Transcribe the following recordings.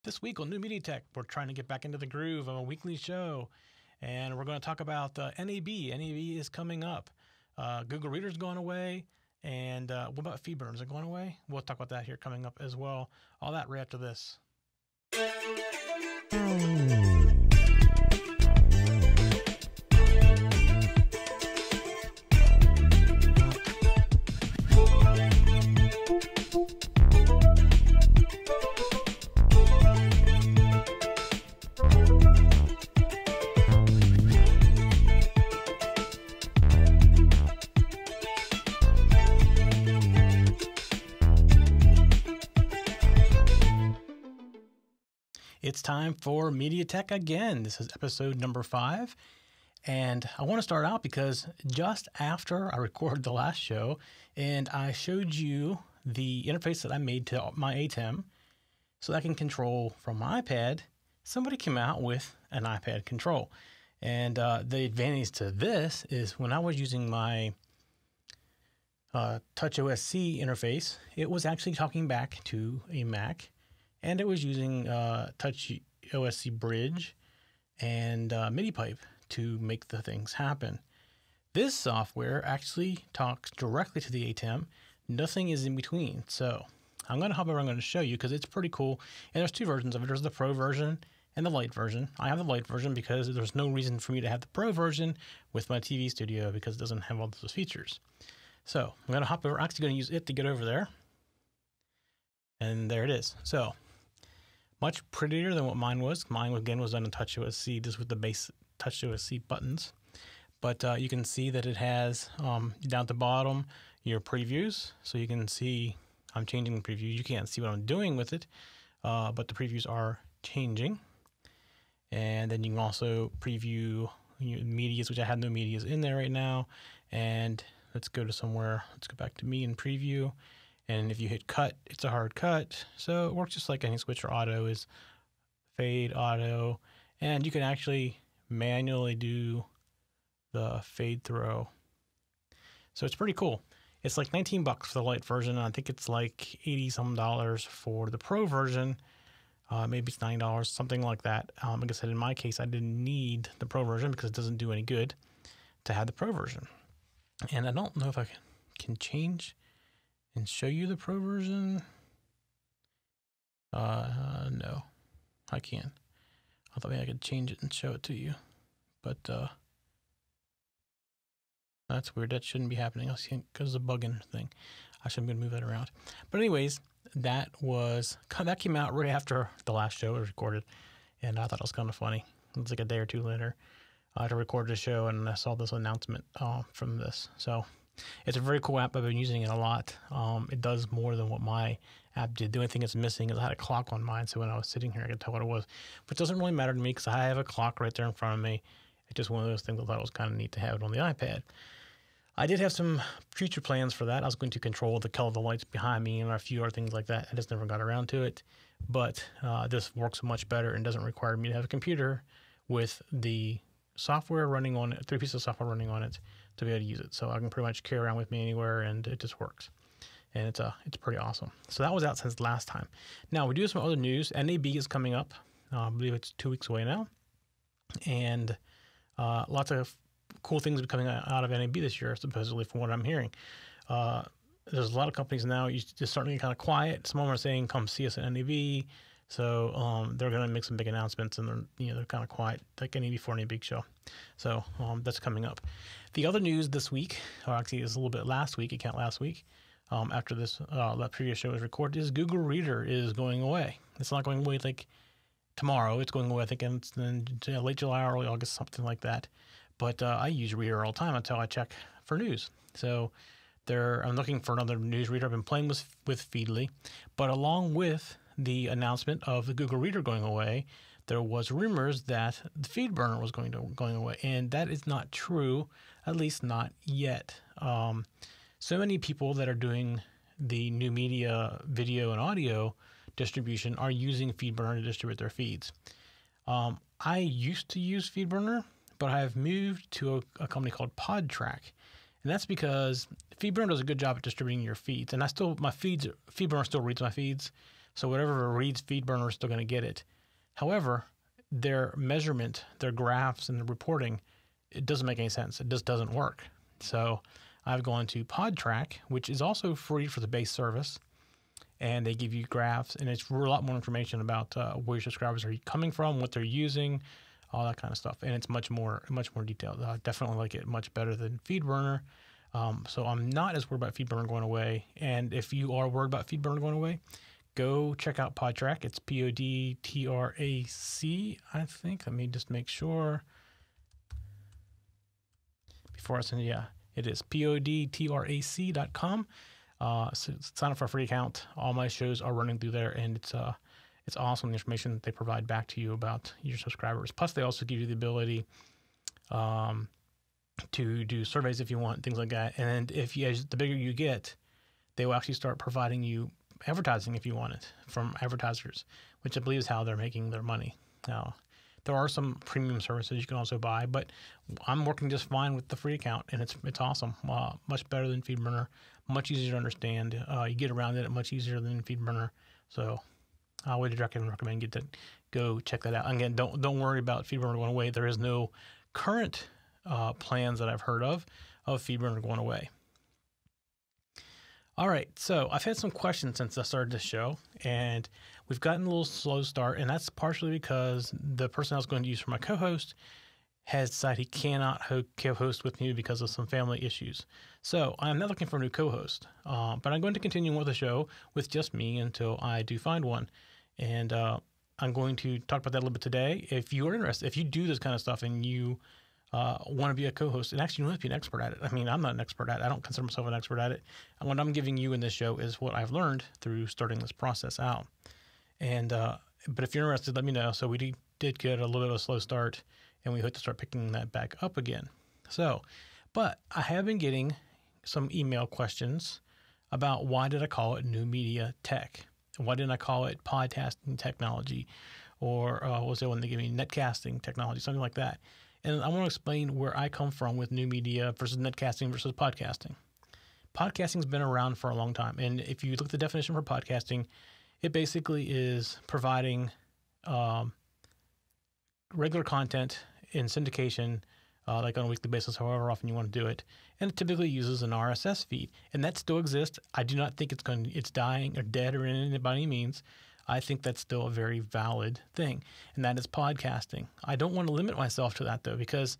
This week on New Media Tech, we're trying to get back into the groove of a weekly show, and we're going to talk about NAB. NAB is coming up. Google Reader's going away, and what about feedburner? Is it going away? We'll talk about that here coming up as well. All that right after this. It's time for Media Tech again. This is episode number 5. And I want to start out because just after I recorded the last show and I showed you the interface that I made to my ATEM so that I can control from my iPad, somebody came out with an iPad control. And the advantage to this is when I was using my TouchOSC interface, it was actually talking back to a Mac. And it was using TouchOSC Bridge and MIDI pipe to make the things happen. This software actually talks directly to the ATEM. Nothing is in between. So I'm going to hop over. I'm going to show you because it's pretty cool. And there's 2 versions of it. There's the Pro version and the Lite version. I have the Lite version because there's no reason for me to have the Pro version with my TV studio because it doesn't have all those features. So I'm going to hop over. I'm actually going to use it to get over there. And there it is. So much prettier than what mine was. Mine, again, was done in TouchOSC, just with the base TouchOSC buttons. But you can see that it has, down at the bottom, your previews. So you can see I'm changing the preview. You can't see what I'm doing with it, but the previews are changing. And then you can also preview your medias, which I have no medias in there right now. And let's go to somewhere. Let's go back to me and preview. And if you hit cut, it's a hard cut. So it works just like any switcher. Auto is fade, auto. And you can actually manually do the fade throw. So it's pretty cool. It's like $19 for the Lite version. And I think it's like $80-some for the Pro version. Maybe it's $9, something like that. Like I said, in my case, I didn't need the Pro version because it doesn't do any good to have the Pro version. And I don't know if I can change and show you the Pro version. No, I can. I thought maybe I could change it and show it to you, but that's weird. That shouldn't be happening. I think because of the bugging thing. I shouldn't be able to move that around. But anyways, that came out right after the last show was recorded, and I thought it was kind of funny. It was like a day or 2 later. I had to record the show, and I saw this announcement from this. So it's a very cool app. I've been using it a lot. It does more than what my app did. The only thing it's missing is I had a clock on mine, so when I was sitting here, I could tell what it was. Which doesn't really matter to me because I have a clock right there in front of me. It's just one of those things I thought it was kind of neat to have it on the iPad. I did have some future plans for that. I was going to control the color of the lights behind me and a few other things like that. I just never got around to it. But this works much better and doesn't require me to have a computer with the software running on it, 3 pieces of software running on it to be able to use it. So I can pretty much carry around with me anywhere, and it just works. And it's pretty awesome. So that was out since last time. Now we do have some other news. NAB is coming up. I believe it's 2 weeks away now. And lots of cool things are coming out of NAB this year, supposedly, from what I'm hearing. There's a lot of companies now just starting to get kind of quiet. Some of them are saying, come see us at NAB. So they're going to make some big announcements, and they're kind of quiet, like any before any big show. So that's coming up. The other news this week, or actually it's a little bit last week, after this that previous show was recorded, is Google Reader is going away. It's not going away like tomorrow. It's going away, I think, in late July, early August, something like that. But I use Reader all the time until I check for news. So I'm looking for another news reader. I've been playing with Feedly, but along with the announcement of the Google Reader going away, there was rumors that the feedburner was going away, and that is not true, at least not yet. So many people that are doing the new media, video, and audio distribution are using feedburner to distribute their feeds. I used to use feedburner, but I've moved to a company called PodTrack, and that's because feedburner does a good job at distributing your feeds, and feedburner still reads my feeds. So whatever reads feedburner is still going to get it. However, their measurement, their graphs, and the reporting, it doesn't make any sense. It just doesn't work. So I've gone to PodTrack, which is also free for the base service, and they give you graphs, and it's a lot more information about where your subscribers are coming from, what they're using, all that kind of stuff, and it's much more detailed. I definitely like it much better than feedburner. So I'm not as worried about feedburner going away. And if you are worried about feedburner going away, go check out PodTrack. It's PODTRAC, I think. Let me just make sure before I send it. Yeah, it is PODTRAC.com. So sign up for a free account. All my shows are running through there, and it's awesome, the information that they provide back to you about your subscribers. Plus, they also give you the ability to do surveys if you want, things like that. And as the bigger you get, they will actually start providing you advertising if you want it from advertisers, which I believe is how they're making their money. Now, there are some premium services you can also buy, but I'm working just fine with the free account, and it's awesome. Much better than feedburner, much easier to understand. You get around it much easier than feedburner. So I would recommend go check that out. Again, don't worry about feedburner going away. There is no current plans that I've heard of feedburner going away. All right, so I've had some questions since I started this show, and we've gotten a little slow start, and that's partially because the person I was going to use for my co-host has decided he cannot co-host with me because of some family issues. So I'm not looking for a new co-host, but I'm going to continue with the show with just me until I do find one. And I'm going to talk about that a little bit today. If you are interested, if you do this kind of stuff and you want to be a co-host, and actually you want to be an expert at it. I mean, I'm not an expert at it. I don't consider myself an expert at it. And what I'm giving you in this show is what I've learned through starting this process out. And but if you're interested, let me know. So we did get a little bit of a slow start, and we hope to start picking that back up again. So, but I have been getting some email questions about why did I call it New Media Tech? Why didn't I call it podcasting technology? Or was it when they gave me netcasting technology, something like that? And I want to explain where I come from with new media versus netcasting versus podcasting. Podcasting's been around for a long time. And if you look at the definition for podcasting, it basically is providing regular content in syndication, like on a weekly basis, however often you want to do it. And it typically uses an RSS feed. And that still exists. I do not think it's dying or dead or in by any means. I think that's still a very valid thing, and that is podcasting. I don't want to limit myself to that, though, because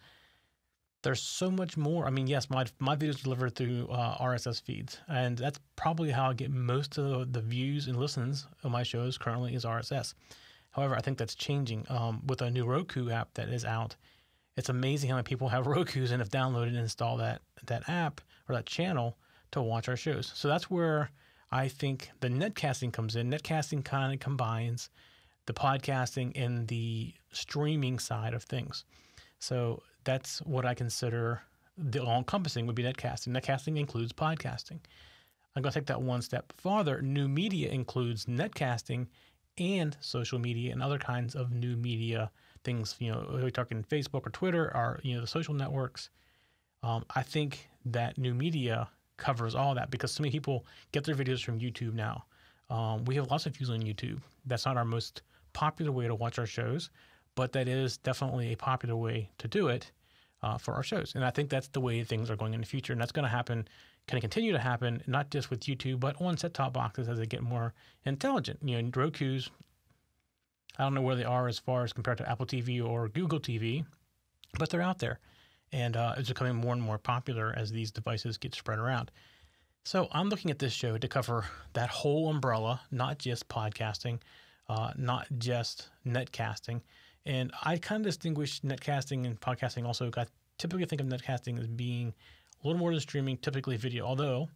there's so much more. I mean, yes, my videos are delivered through RSS feeds, and that's probably how I get most of the views and listens of my shows currently is RSS. However, I think that's changing with a new Roku app that is out. It's amazing how many people have Rokus and have downloaded and installed that app or that channel to watch our shows. So that's where I think the netcasting comes in. Netcasting kind of combines the podcasting and the streaming side of things. So that's what I consider the all-encompassing would be netcasting. Netcasting includes podcasting. I'm going to take that one step farther. New media includes netcasting and social media and other kinds of new media things. You know, we're talking Facebook or Twitter or, the social networks. I think that new media covers all that because so many people get their videos from YouTube now. We have lots of views on YouTube. That's not our most popular way to watch our shows, but that is definitely a popular way to do it for our shows. And I think that's the way things are going in the future. And that's going to happen, can continue to happen, not just with YouTube, but on set-top boxes as they get more intelligent. Roku's, I don't know where they are as far as compared to Apple TV or Google TV, but they're out there. And it's becoming more and more popular as these devices get spread around. So I'm looking at this show to cover that whole umbrella, not just podcasting, not just netcasting. And I kind of distinguish netcasting and podcasting also. I typically think of netcasting as being a little more than streaming, typically video, although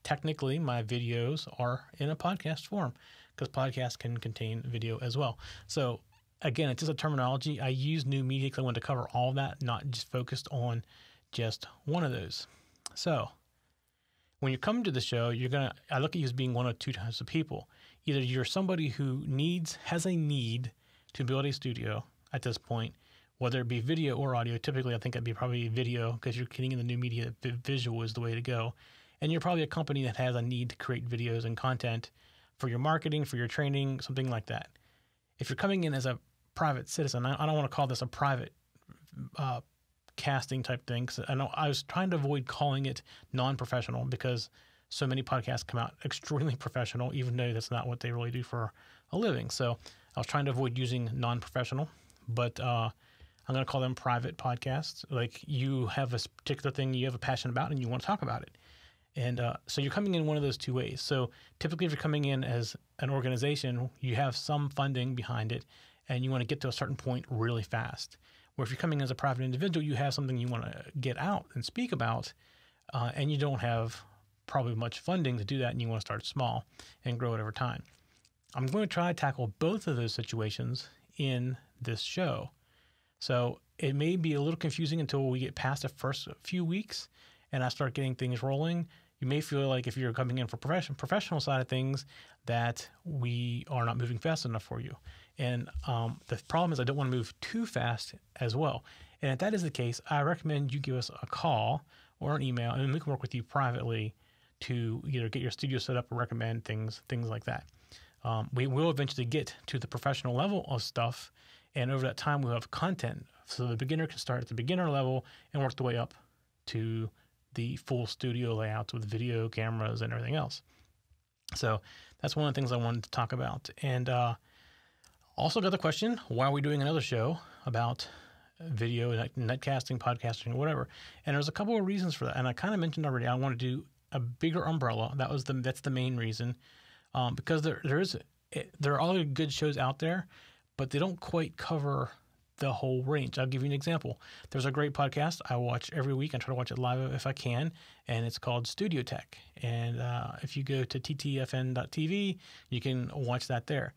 technically my videos are in a podcast form because podcasts can contain video as well. So again, it's just a terminology. I use new media because I want to cover all of that, not just focused on just one of those. So when you're coming to the show, I look at you as being one of two types of people. Either you're somebody who has a need to build a studio at this point, whether it be video or audio. Typically, I think it'd be probably video because you're getting in the new media. Visual is the way to go. And you're probably a company that has a need to create videos and content for your marketing, for your training, something like that. If you're coming in as a private citizen, I don't want to call this a private casting type thing, because I know I was trying to avoid calling it non-professional, because so many podcasts come out extremely professional, even though that's not what they really do for a living. So I was trying to avoid using non-professional, but I'm going to call them private podcasts. Like, you have a particular thing you have a passion about and you want to talk about it. And so you're coming in one of those two ways. So typically, if you're coming in as an organization, you have some funding behind it and you want to get to a certain point really fast. Where if you're coming in as a private individual, you have something you want to get out and speak about, and you don't have probably much funding to do that, and you want to start small and grow it over time. I'm going to try to tackle both of those situations in this show. So it may be a little confusing until we get past the first few weeks and I start getting things rolling. You may feel like, if you're coming in for professional side of things, that we are not moving fast enough for you. And the problem is, I don't want to move too fast as well. And if that is the case, I recommend you give us a call or an email, and we can work with you privately to either get your studio set up or recommend things like that. We will eventually get to the professional level of stuff, and over that time we'll have content. So the beginner can start at the beginner level and work the way up to the full studio layouts with video, cameras, and everything else. So that's one of the things I wanted to talk about. And also got the question, why are we doing another show about video, netcasting, podcasting, or whatever? And there's a couple of reasons for that. And I kind of mentioned already, I want to do a bigger umbrella. That's the main reason, because there are other good shows out there, but they don't quite cover the whole range. I'll give you an example. There's a great podcast I watch every week. I try to watch it live if I can, and it's called Studio Tech. And if you go to ttfn.tv, you can watch that there.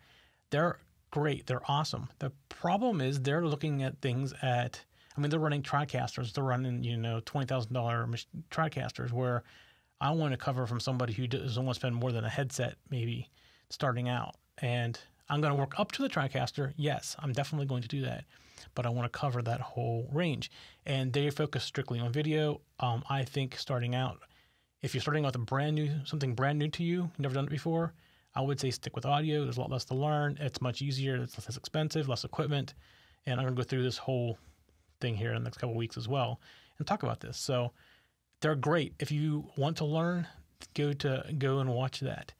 They're great. They're awesome. The problem is, they're looking at things they're running TriCasters. They're running, $20,000 TriCasters, where I want to cover from somebody who doesn't want to spend more than a headset, maybe starting out. And I'm going to work up to the TriCaster. Yes, I'm definitely going to do that. But I want to cover that whole range. And they focus strictly on video. I think starting out, if you're starting out with something brand new to you, you've never done it before, I would say stick with audio. There's a lot less to learn. It's much easier. It's less expensive, less equipment. And I'm going to go through this whole thing here in the next couple of weeks as well and talk about this. So they're great. If you want to learn, go and watch that.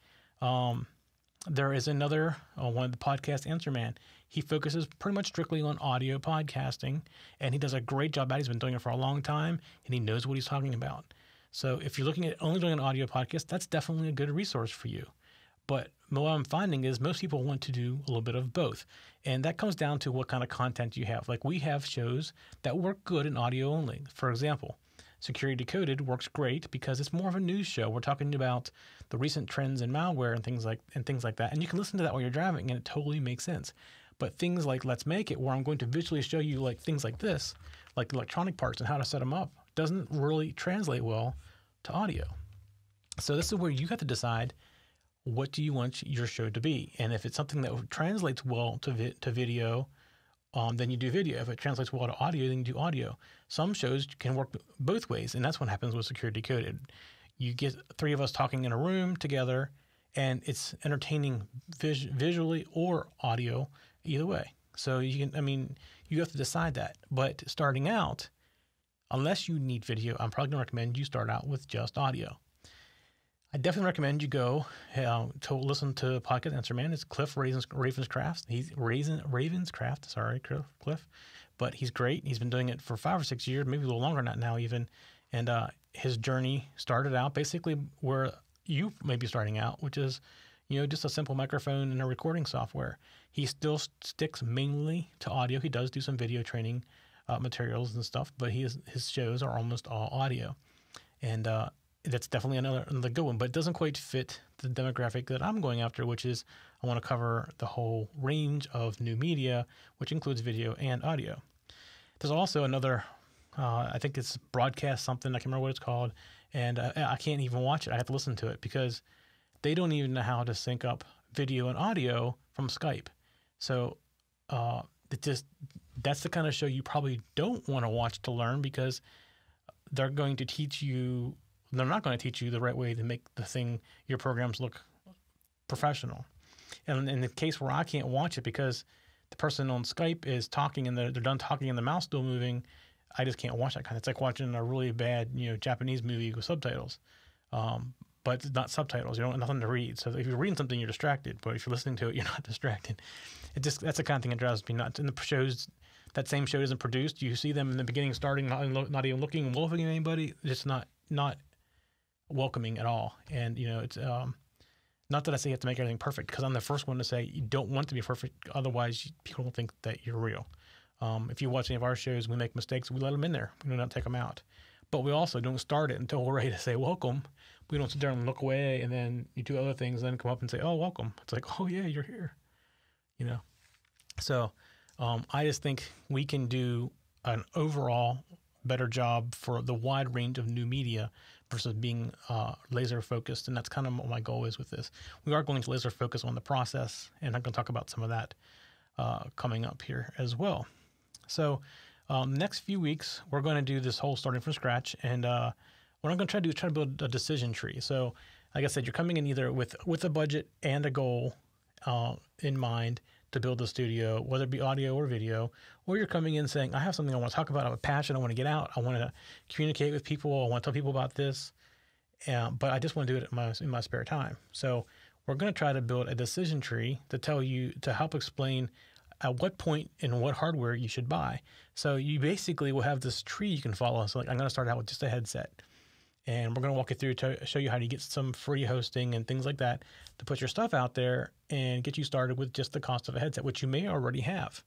There is another one, the podcast Answer Man. He focuses pretty much strictly on audio podcasting, and he does a great job at it. He's been doing it for a long time, and he knows what he's talking about. So if you're looking at only doing an audio podcast, that's definitely a good resource for you. But what I'm finding is most people want to do a little bit of both, and that comes down to what kind of content you have. Like, we have shows that work good in audio only. For example, Security Decoded works great because it's more of a news show. We're talking about the recent trends in malware and things like that. And you can listen to that while you're driving, and it totally makes sense. But things like Let's Make It, where I'm going to visually show you like things like this, like electronic parts and how to set them up, doesn't really translate well to audio. So this is where you have to decide, what do you want your show to be? And if it's something that translates well to video, then you do video. If it translates well to audio, then you do audio. Some shows can work both ways, and that's what happens with Security Decoded. You get three of us talking in a room together, and it's entertaining visually or audio, either way. So you have to decide that. But starting out, unless you need video, I'm probably going to recommend you start out with just audio. I definitely recommend you go to listen to Podcast Answer Man. It's Cliff Ravenscraft. He's Ravenscraft. Sorry, Cliff. But he's great. He's been doing it for 5 or 6 years, maybe a little longer than that now even. And his journey started out basically where you may be starting out, which is, just a simple microphone and a recording software. He still sticks mainly to audio. He does do some video training materials and stuff, but his shows are almost all audio. And that's definitely another good one, but it doesn't quite fit the demographic that I'm going after, which is I want to cover the whole range of new media, which includes video and audio. There's also another, I think it's Broadcast something, I can't remember what it's called, and I can't even watch it. I have to listen to it because they don't even know how to sync up video and audio from Skype. So that's the kind of show you probably don't want to watch to learn, because they're not going to teach you the right way to make your programs look professional. And in the case where I can't watch it because the person on Skype is talking and they're done talking and the mouse still moving, I just can't watch that kind. It's like watching a really bad, Japanese movie with subtitles, but it's not subtitles. You don't have nothing to read. So if you're reading something, you're distracted. But if you're listening to it, you're not distracted. That's the kind of thing that drives me nuts. And the shows, that same show isn't produced. You see them in the beginning, starting not even looking and wolfing at anybody. Just not welcoming at all. And it's not that I say you have to make everything perfect, because I'm the first one to say you don't want to be perfect. Otherwise, people don't think that you're real. If you watch any of our shows, we make mistakes, we let them in there. We do not take them out. But we also don't start it until we're ready to say welcome. We don't sit there and look away and then you do other things and then come up and say, oh, welcome. It's like, oh, yeah, you're here. So I just think we can do an overall better job for the wide range of new media versus being laser focused. And that's kind of what my goal is with this. We are going to laser focus on the process, and I'm going to talk about some of that coming up here as well. So next few weeks, we're going to do this whole starting from scratch. And what I'm going to try to do is try to build a decision tree. So like I said, you're coming in either with a budget and a goal in mind to build the studio, whether it be audio or video, or you're coming in saying, I have something I want to talk about. I have a passion. I want to get out. I want to communicate with people. I want to tell people about this. But I just want to do it in my spare time. So we're going to try to build a decision tree to help explain at what point and what hardware you should buy. So you basically will have this tree you can follow. So like I'm going to start out with just a headset. And we're going to walk you through to show you how to get some free hosting and things like that to put your stuff out there and get you started with just the cost of a headset, which you may already have.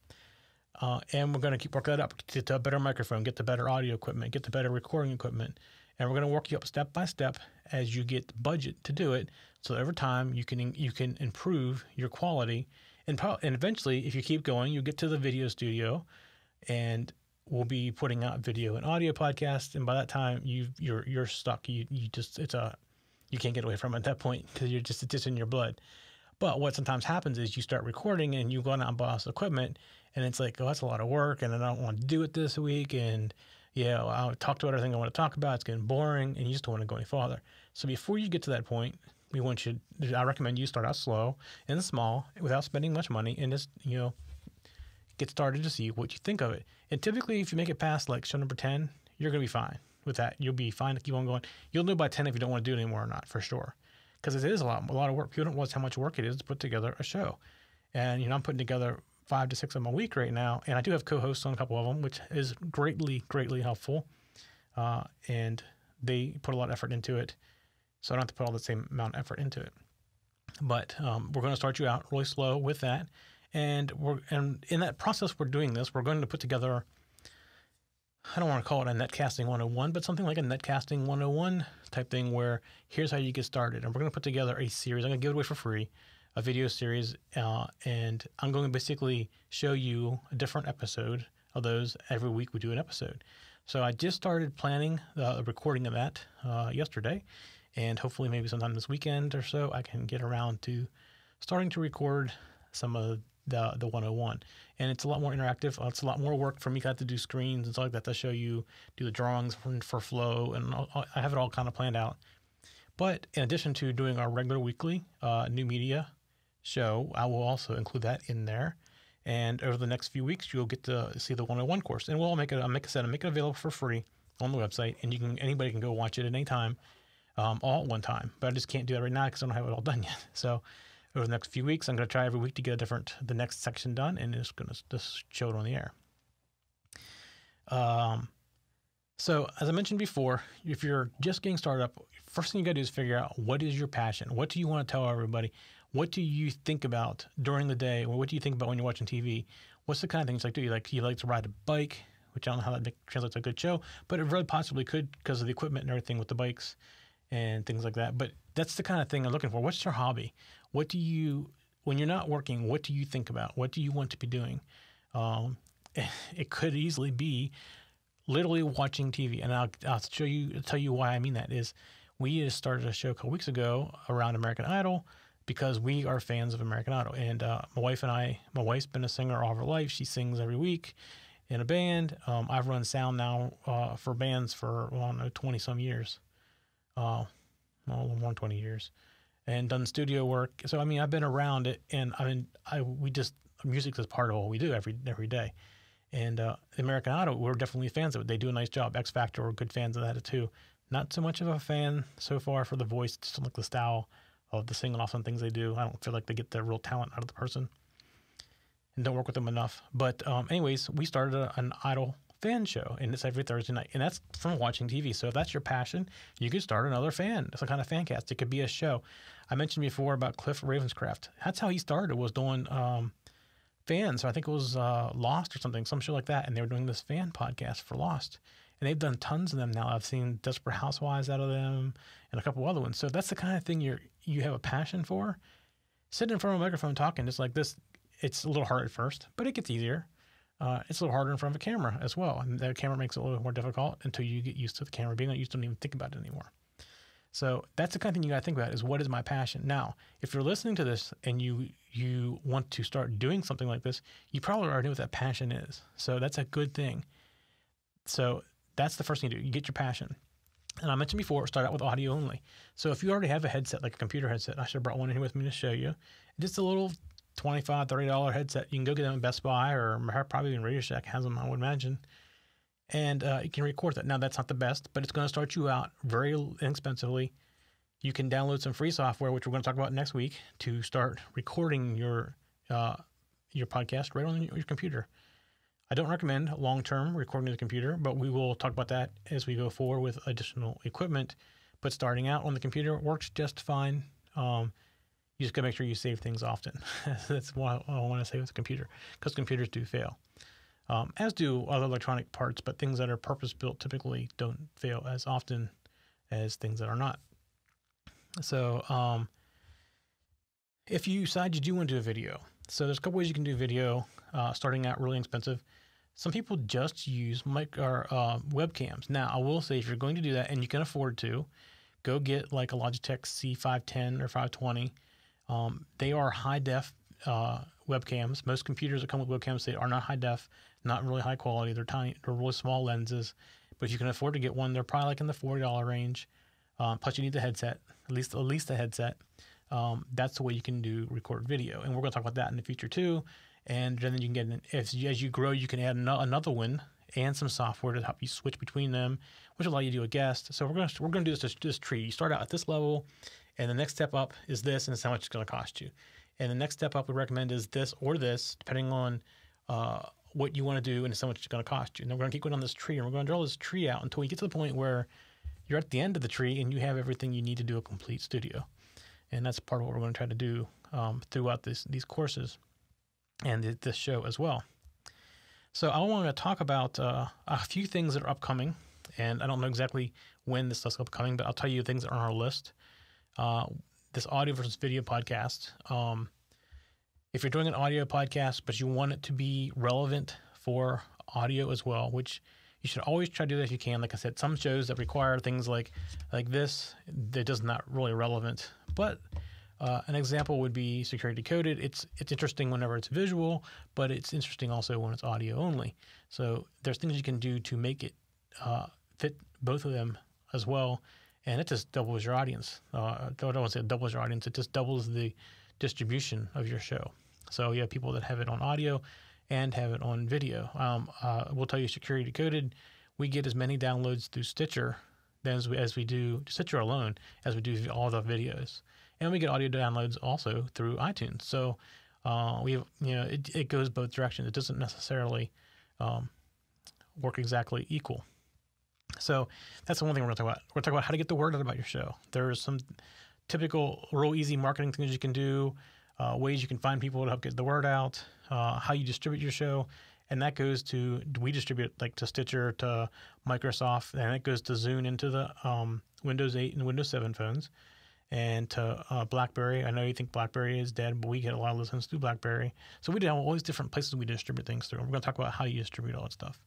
And we're going to keep working that up, get to a better microphone, get the better audio equipment, get the better recording equipment. And we're going to work you up step by step as you get the budget to do it. So over time, you can improve your quality. And eventually, if you keep going, you get to the video studio, and we'll be putting out video and audio podcasts. And by that time, you're stuck. You can't get away from it at that point because it's just in your blood. But what sometimes happens is you start recording and you go out and buy this equipment, and it's like, oh, that's a lot of work, and I don't want to do it this week. And yeah, I'll talk about everything I want to talk about. It's getting boring, and you just don't want to go any farther. So before you get to that point, I recommend you start out slow and small without spending much money, and just get started to see what you think of it. And typically, if you make it past like show number 10, you're going to be fine with that. You'll be fine to keep on going. You'll know by 10 if you don't want to do it anymore or not, for sure. Because it is a lot of work. People don't realize how much work it is to put together a show. And, I'm putting together 5 to 6 of them a week right now. And I do have co-hosts on a couple of them, which is greatly, greatly helpful. And they put a lot of effort into it. So I don't have to put all the same amount of effort into it. But we're going to start you out really slow with that. And in that process we're doing this, we're going to put together, I don't want to call it a Netcasting 101, but something like a Netcasting 101 type thing where here's how you get started. And we're going to put together a series. I'm going to give it away for free, a video series. And I'm going to basically show you a different episode of those. Every week we do an episode. So I just started planning the recording of that yesterday. And hopefully maybe sometime this weekend or so, I can get around to starting to record some of the 101. And it's a lot more interactive. It's a lot more work for me. I have to do screens and stuff like that to show you, do the drawings for flow. And I have it all kind of planned out. But in addition to doing our regular weekly new media show, I will also include that in there. And over the next few weeks, you'll get to see the 101 course. And we'll make it available for free on the website. And anybody can go watch it at any time, all at one time. But I just can't do that right now because I don't have it all done yet. So over the next few weeks, I'm going to try every week to get the next section done, and it's going to just show it on the air. So as I mentioned before, if you're just getting started up, first thing you got to do is figure out what is your passion. What do you want to tell everybody? What do you think about during the day? Or what do you think about when you're watching TV? What's the kind of things you like to do? You like to ride a bike, which I don't know how that translates to a good show, but it really possibly could because of the equipment and everything with the bikes and things like that. But that's the kind of thing I'm looking for. What's your hobby? When you're not working, what do you think about? What do you want to be doing? It could easily be literally watching TV. And I'll tell you why I mean that is we just started a show a couple weeks ago around American Idol because we are fans of American Idol. And my wife's been a singer all her life. She sings every week in a band. I've run sound now for bands for 20 some years. More than 20 years. and done studio work. So I mean, I've been around it, and music is part of what we do every day. And American Idol, we're definitely fans of it. They do a nice job. X Factor, we're good fans of that too. Not so much of a fan so far for the voice, just like the style of the singing off and things they do. I don't feel like they get the real talent out of the person and don't work with them enough. But anyways, we started an Idol fan show, and it's every Thursday night. And that's from watching TV. So if that's your passion, you could start another fan. It's a kind of fan cast. It could be a show. I mentioned before about Cliff Ravenscraft. That's how he started, was doing fans. So I think it was Lost or something, some show like that. And they were doing this fan podcast for Lost. And they've done tons of them now. I've seen Desperate Housewives out of them and a couple other ones. So that's the kind of thing you have a passion for. Sitting in front of a microphone talking just like this, it's a little hard at first, but it gets easier. It's a little harder in front of a camera as well. And the camera makes it a little bit more difficult until you get used to the camera being on. You just don't even think about it anymore. So that's the kind of thing you got to think about is, what is my passion? Now, if you're listening to this and you want to start doing something like this, you probably already know what that passion is. So that's a good thing. So that's the first thing you do. You get your passion. And I mentioned before, start out with audio only. So if you already have a headset, like a computer headset, I should have brought one in here with me to show you. Just a little $25, $30 headset. You can go get them at Best Buy, or probably even Radio Shack has them, I would imagine. And you can record that. Now, that's not the best, but it's going to start you out very inexpensively. You can download some free software, which we're going to talk about next week, to start recording your podcast right on your computer. I don't recommend long-term recording to the computer, but we will talk about that as we go forward with additional equipment. But starting out on the computer works just fine. You just got to make sure you save things often. That's what I want to say with the computer, because computers do fail, as do other electronic parts, but things that are purpose-built typically don't fail as often as things that are not. So if you decide you do want to do a video, so there's a couple ways you can do video, starting out really expensive. Some people just use webcams. Now, I will say, if you're going to do that and you can afford to, go get like a Logitech C510 or 520. They are high-def webcams. Most computers that come with webcams, they are not high-def, not really high quality. They're tiny, they're really small lenses. But if you can afford to get one, they're probably like in the $40 range. Plus, you need the headset, at least a headset. That's the way you can record video. And we're going to talk about that in the future too. And then you can get, as you grow, you can add another one and some software to help you switch between them, which will allow you to do a guest. So we're going to do this tree. You start out at this level, and the next step up is this, and it's how much it's going to cost you. And the next step up we recommend is this or this, depending on what you want to do and how much it's going to cost you. And then we're going to keep going on this tree, and we're going to draw this tree out until we get to the point where you're at the end of the tree and you have everything you need to do a complete studio. And that's part of what we're going to try to do throughout these courses and this show as well. So I want to talk about a few things that are upcoming, and I don't know exactly when this stuff's upcoming, but I'll tell you things that are on our list. This audio versus video podcast. If you're doing an audio podcast, but you want it to be relevant for audio as well, which you should always try to do that if you can. Like I said, some shows that require things like this, they're just not really relevant. But an example would be Security Coded. It's interesting whenever it's visual, but it's interesting also when it's audio only. So there's things you can do to make it fit both of them as well, and it just doubles your audience. I don't want to say it doubles your audience. It just doubles the distribution of your show. So you have people that have it on audio and have it on video. We'll tell you, Security Coded, we get as many downloads through Stitcher as we do Stitcher alone as we do all the videos. And we get audio downloads also through iTunes. So it goes both directions. It doesn't necessarily work exactly equal. So that's the one thing we're going to talk about. We're going to talk about how to get the word out about your show. There's some typical, real easy marketing things you can do, ways you can find people to help get the word out, how you distribute your show. And that goes to, we distribute like to Stitcher, to Microsoft, and it goes to Zune into the Windows 8 and Windows 7 phones. And to BlackBerry. I know you think BlackBerry is dead, but we get a lot of listens through BlackBerry. So we do have all these different places we distribute things through. And we're going to talk about how you distribute all that stuff.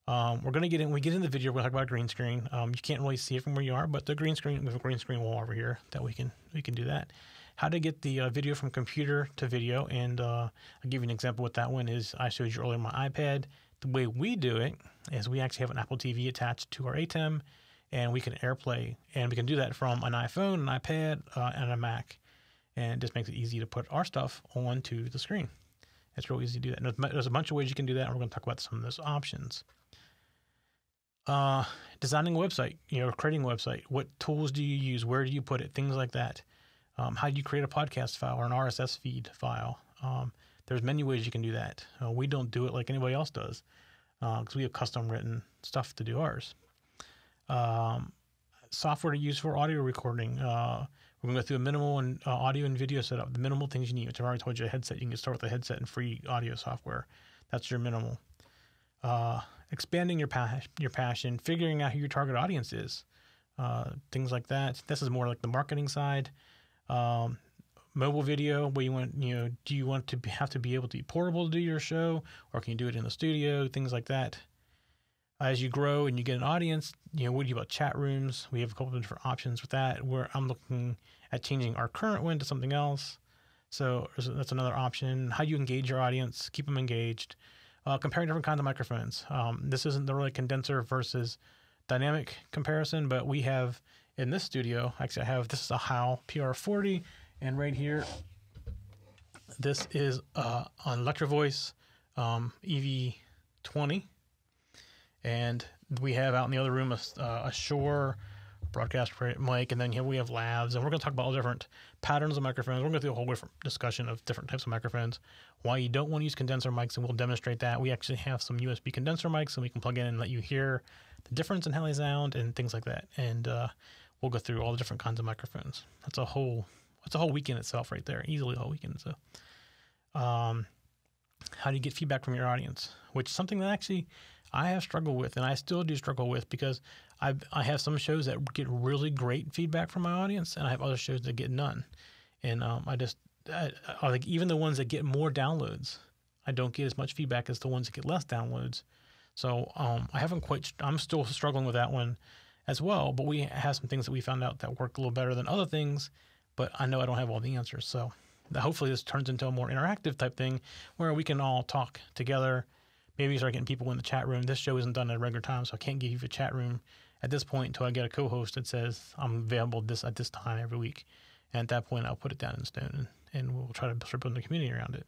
We're going to get in. We get in the video. We're going to talk about a green screen. You can't really see it from where you are, but the green screen, we have a green screen wall over here that we can do that. How to get the video from computer to video, and I'll give you an example. What that one is, I showed you earlier on my iPad. The way we do it is we actually have an Apple TV attached to our ATEM, and we can AirPlay, and we can do that from an iPhone, an iPad, and a Mac, and it just makes it easy to put our stuff onto the screen. It's real easy to do that. And there's a bunch of ways you can do that, and we're going to talk about some of those options. Designing a website, creating a website. What tools do you use? Where do you put it? Things like that. How do you create a podcast file or an RSS feed file? There's many ways you can do that. We don't do it like anybody else does because we have custom written stuff to do ours. Software to use for audio recording. We're going to go through a minimal and audio and video setup. The minimal things you need, which I've already told you, a headset. You can start with a headset and free audio software. That's your minimal. Expanding your passion, figuring out who your target audience is, things like that. This is more like the marketing side. Mobile video, where you want, do you want to have to be able to be portable to do your show, or can you do it in the studio? Things like that. As you grow and you get an audience, what do you about chat rooms? We have a couple of different options with that, where I'm looking at changing our current one to something else. So that's another option. How do you engage your audience, keep them engaged? Comparing different kinds of microphones. This isn't the really condenser versus dynamic comparison, but we have in this studio, actually this is a Howe PR40, and right here, this is an Electro Voice EV20. And we have out in the other room a Shure broadcast mic, and then we have lavs, and we're going to talk about all different patterns of microphones. We're going to do a whole different discussion of different types of microphones, why you don't want to use condenser mics, and we'll demonstrate that. We actually have some USB condenser mics, and we can plug in and let you hear the difference in how they sound and things like that. And we'll go through all the different kinds of microphones. That's a whole week in itself right there, easily a whole weekend. So, how do you get feedback from your audience? Which is something that actually I have struggled with, and I still do struggle with, because I have some shows that get really great feedback from my audience, and I have other shows that get none. And I like, even the ones that get more downloads, I don't get as much feedback as the ones that get less downloads. So I'm still struggling with that one as well. But we have some things that we found out that work a little better than other things. But I know I don't have all the answers. So hopefully this turns into a more interactive type thing where we can all talk together. Maybe start getting people in the chat room. This show isn't done at a regular time, so I can't give you a chat room at this point until I get a co-host that says I'm available at this time every week. And at that point, I'll put it down in stone, and we'll try to start building the community around it.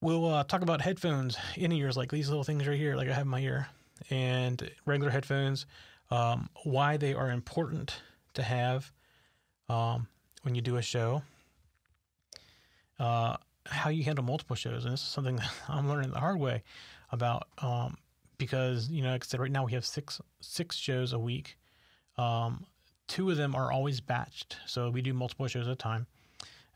We'll talk about headphones, in-ears, like these little things right here, like I have in my ear, and regular headphones, why they are important to have when you do a show. How you handle multiple shows. And this is something that I'm learning the hard way about, because, like I said, right now we have six shows a week. 2 of them are always batched. So we do multiple shows at a time.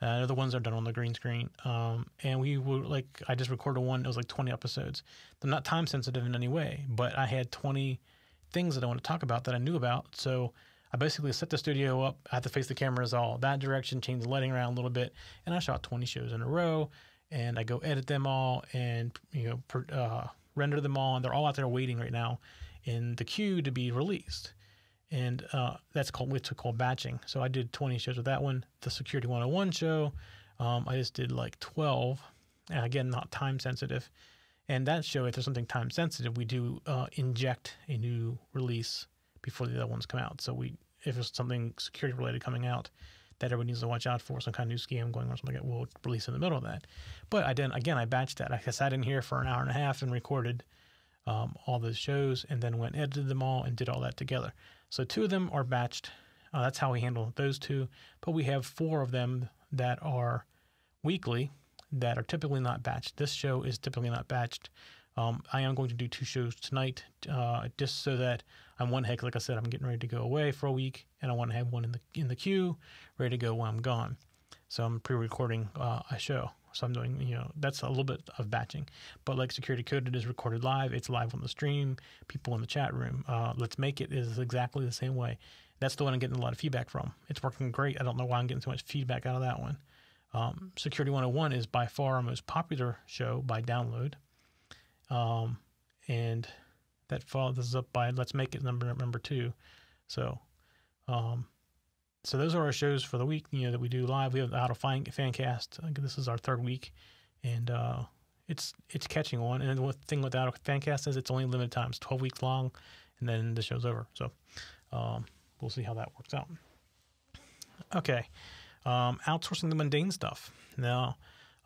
They're the ones that are done on the green screen. And I just recorded one. It was like 20 episodes. They're not time sensitive in any way, but I had 20 things that I want to talk about that I knew about. So I basically set the studio up. I had to face the cameras all that direction, change the lighting around a little bit, and I shot 20 shows in a row. And I go edit them all and render them all, and they're all out there waiting right now in the queue to be released. And that's called batching. So I did 20 shows with that one. The Security 101 show, I just did like 12. And again, not time sensitive. And that show, if there's something time sensitive, we do inject a new release before the other ones come out. So if there's something security related coming out that everybody needs to watch out for, some kind of new scam going on, something like that, we'll release in the middle of that. But I batched that. I sat in here for an hour and a half and recorded all those shows, and then went and edited them all and did all that together. So 2 of them are batched. That's how we handle those 2. But we have 4 of them that are weekly that are typically not batched. This show is typically not batched. I am going to do 2 shows tonight, just so that I'm like I said, I'm getting ready to go away for a week, and I want to have one in the queue, ready to go when I'm gone. So I'm pre-recording a show. So I'm doing, that's a little bit of batching. But like Security Coded is recorded live. It's live on the stream. People in the chat room. Let's Make It is exactly the same way. That's the one I'm getting a lot of feedback from. It's working great. I don't know why I'm getting so much feedback out of that one. Security 101 is by far our most popular show by download. And that follows up by Let's Make It number 2. So those are our shows for the week, that we do live. We have the How to Fancast. This is our 3rd week, and it's catching on. And the thing with the How to Fancast is it's only limited time. It's 12 weeks long, and then the show's over. So we'll see how that works out. Okay, outsourcing the mundane stuff. Now,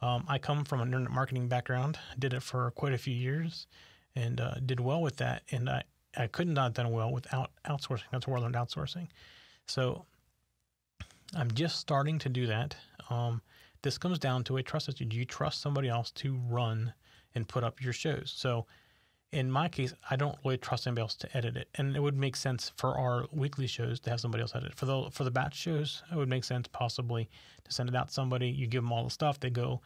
I come from an internet marketing background. Did it for quite a few years, and did well with that. And I could not have done well without outsourcing. That's where I learned outsourcing. So I'm just starting to do that. This comes down to a trust issue. Do you trust somebody else to run and put up your shows? So in my case, I don't really trust anybody else to edit it. And it would make sense for our weekly shows to have somebody else edit it. For the batch shows, it would make sense possibly to send it out to somebody. You give them all the stuff, they go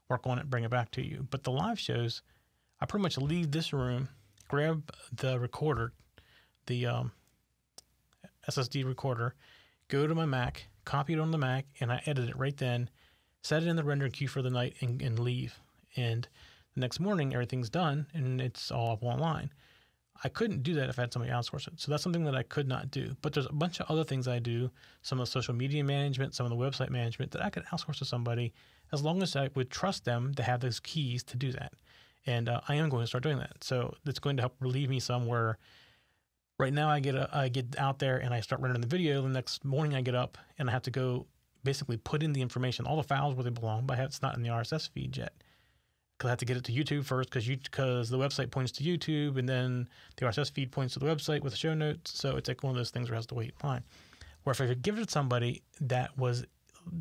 work on it, bring it back to you. But the live shows, I pretty much leave this room, grab the recorder, the SSD recorder, go to my Mac, copy it on the Mac, and I edit it right then, set it in the rendering queue for the night, and leave. And the next morning, everything's done, and it's all up online. I couldn't do that if I had somebody outsource it. So that's something that I could not do. But there's a bunch of other things I do, some of the social media management, some of the website management, that I could outsource to somebody as long as I would trust them to have those keys to do that. And I am going to start doing that. So it's going to help relieve me some where right now I get out there and I start rendering the video. The next morning I get up and I have to go basically put in the information, all the files where they belong, but it's not in the RSS feed yet. Because I have to get it to YouTube first because the website points to YouTube, and then the RSS feed points to the website with the show notes. So it's like one of those things where it has to wait in line. Where if I could give it to somebody that was,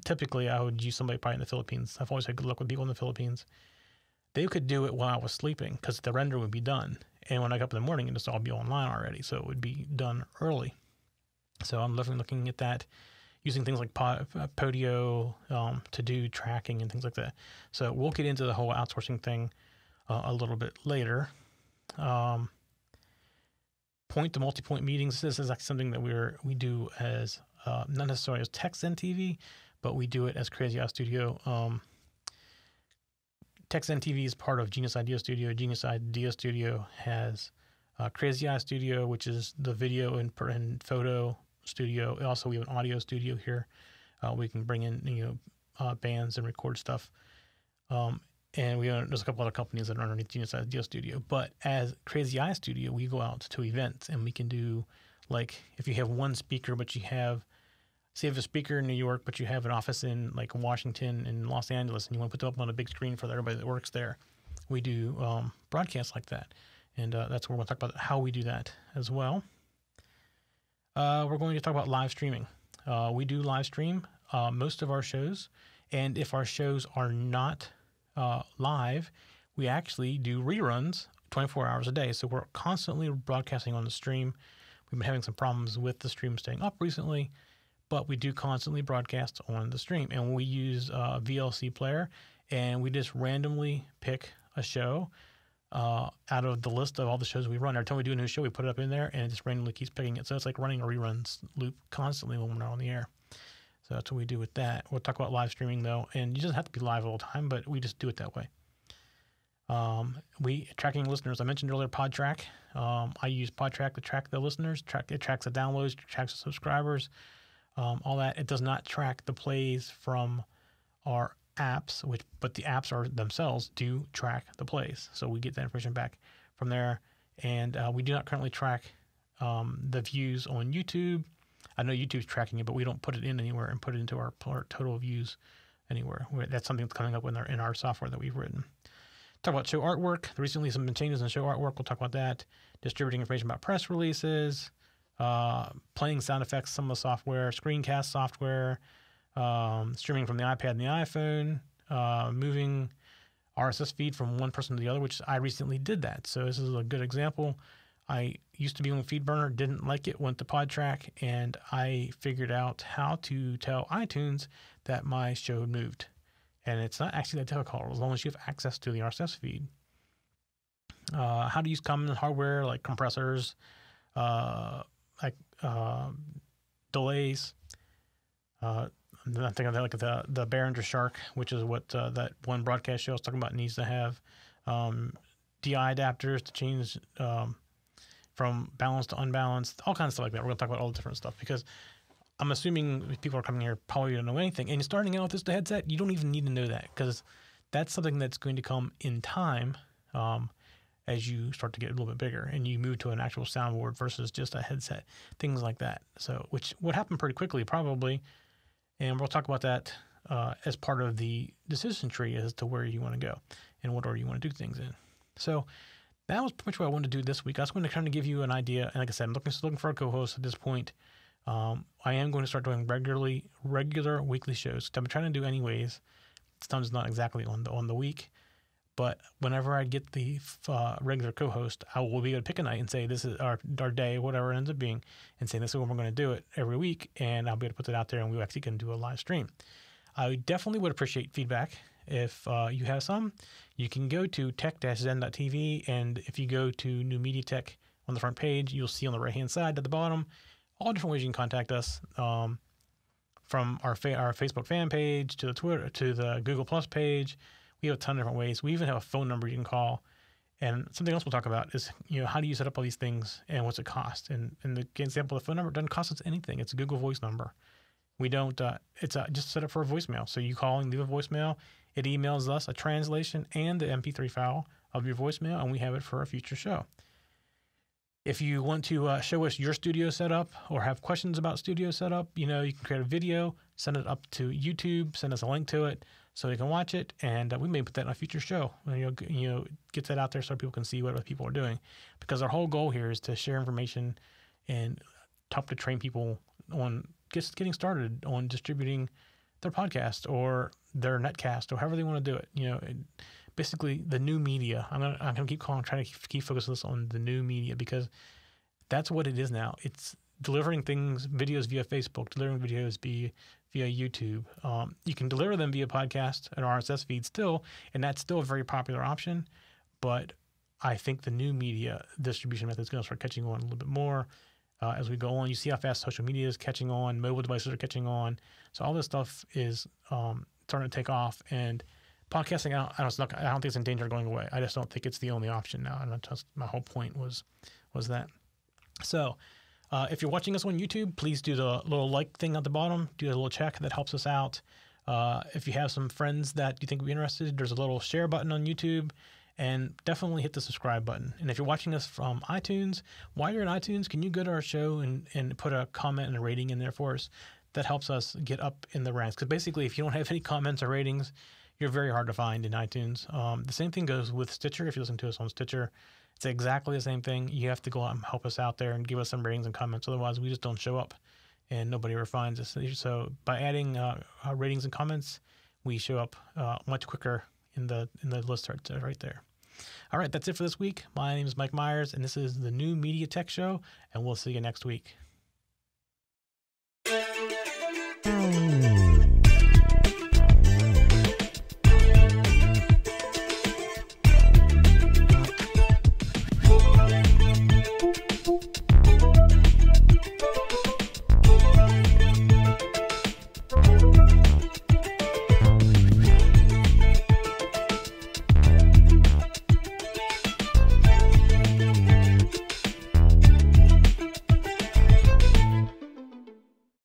typically I would use somebody probably in the Philippines. I've always had good luck with people in the Philippines. They could do it while I was sleeping because the render would be done. And when I got up in the morning, it'd just all be online already. So it would be done early. So I'm definitely looking at that, using things like Podio to do tracking and things like that. So we'll get into the whole outsourcing thing a little bit later. Point to multi-point meetings. This is like something that we do as not necessarily as TechZen TV, but we do it as Crazy Eye Studio. TechZen TV is part of Genius Idea Studio. Genius Idea Studio has Crazy Eye Studio, which is the video and photo studio. Also, we have an audio studio here. We can bring in bands and record stuff. And there's a couple other companies that are underneath Genius Idea Studio. But as Crazy Eye Studio, we go out to events and we can do, like, if you have one speaker, but you have, say you have a speaker in New York, but you have an office in like Washington and Los Angeles, and you want to put them up on a big screen for everybody that works there. We do broadcasts like that. And that's where we're going to talk about how we do that as well. We're going to talk about live streaming. We do live stream most of our shows, and if our shows are not live, we actually do reruns 24 hours a day. So we're constantly broadcasting on the stream. We've been having some problems with the stream staying up recently, but we do constantly broadcast on the stream, and we use VLC player, and we just randomly pick a show out of the list of all the shows we run. Every time we do a new show, we put it up in there, and it just randomly keeps picking it. So it's like running a reruns loop constantly when we're not on the air. So that's what we do with that. We'll talk about live streaming, though, and you just have to be live all the time, but we just do it that way. Tracking listeners. I mentioned earlier PodTrack. I use PodTrack to track the listeners. It tracks the downloads, tracks the subscribers, all that. It does not track the plays from our apps, but the apps themselves do track the plays. So we get that information back from there. And we do not currently track the views on YouTube. I know YouTube's tracking it, but we don't put it in anywhere and put it into our total views anywhere. That's something that's coming up in our software that we've written. Talk about show artwork. Recently, some changes in show artwork. We'll talk about that. Distributing information about press releases, playing sound effects, some of the software, screencast software, streaming from the iPad and the iPhone, moving RSS feed from one person to the other, which I recently did that. So this is a good example. I used to be on feedburner, didn't like it, went to PodTrack, and I figured out how to tell iTunes that my show moved. And it's not actually that difficult as long as you have access to the RSS feed. How to use common hardware like compressors, delays. I think of that like the Behringer Shark, which is what that one broadcast show I was talking about needs to have. DI adapters to change from balanced to unbalanced, all kinds of stuff like that. We're going to talk about all the different stuff because I'm assuming if people are coming here probably don't know anything. And starting out with this headset, you don't even need to know that because that's something that's going to come in time as you start to get a little bit bigger and you move to an actual soundboard versus just a headset, things like that. So, which would happen pretty quickly probably. And we'll talk about that as part of the decision tree as to where you want to go and what order you want to do things in. So that was pretty much what I wanted to do this week. I was going to kind of give you an idea. And like I said, I'm looking for a co-host at this point. I am going to start doing regular weekly shows. I've been trying to do anyways. Sometimes not exactly on the week, but whenever I get the regular co-host, I will be able to pick a night and say this is our day, whatever it ends up being, and say this is when we're going to do it every week, and I'll be able to put it out there, and we actually can do a live stream. I definitely would appreciate feedback. If you have some, you can go to tech-zen.tv, and if you go to New Media Tech on the front page, you'll see on the right-hand side at the bottom all different ways you can contact us, from our Facebook fan page to the Twitter to the Google Plus page. We have a ton of different ways. We even have a phone number you can call. And something else we'll talk about is, how do you set up all these things and what's it cost? And the example of the phone number doesn't cost us anything. It's a Google Voice number. We don't. It's just set up for a voicemail. So you call and leave a voicemail. It emails us a translation and the MP3 file of your voicemail, and we have it for a future show. If you want to show us your studio setup or have questions about studio setup, you can create a video, send it up to YouTube, send us a link to it so you can watch it, and we may put that in a future show. Get that out there so people can see what other people are doing. Because our whole goal here is to share information and help to train people on getting started on distributing their podcast or their netcast or however they want to do it. Basically the new media. I'm gonna keep trying to keep focusing this on the new media because that's what it is now. It's delivering videos via Facebook, delivering videos via YouTube. You can deliver them via podcast and RSS feed still, and that's still a very popular option. But I think the new media distribution method is going to start catching on a little bit more as we go on. You see how fast social media is catching on, mobile devices are catching on. So all this stuff is starting to take off, and podcasting, I don't think it's in danger of going away. I just don't think it's the only option now. And that's my whole point was that. So if you're watching us on YouTube, please do the little like thing at the bottom. Do a little check. That helps us out. If you have some friends that you think would be interested, there's a little share button on YouTube. And definitely hit the subscribe button. And if you're watching us from iTunes, while you're in iTunes, can you go to our show and put a comment and a rating in there for us? That helps us get up in the ranks. Because basically, if you don't have any comments or ratings, you're very hard to find in iTunes. The same thing goes with Stitcher. If you listen to us on Stitcher, it's exactly the same thing. You have to go out and help us out there and give us some ratings and comments. Otherwise, we just don't show up, and nobody ever finds us. So by adding ratings and comments, we show up much quicker in the list right there. All right, that's it for this week. My name is Mike Myers, and this is the New Media Tech Show, and we'll see you next week.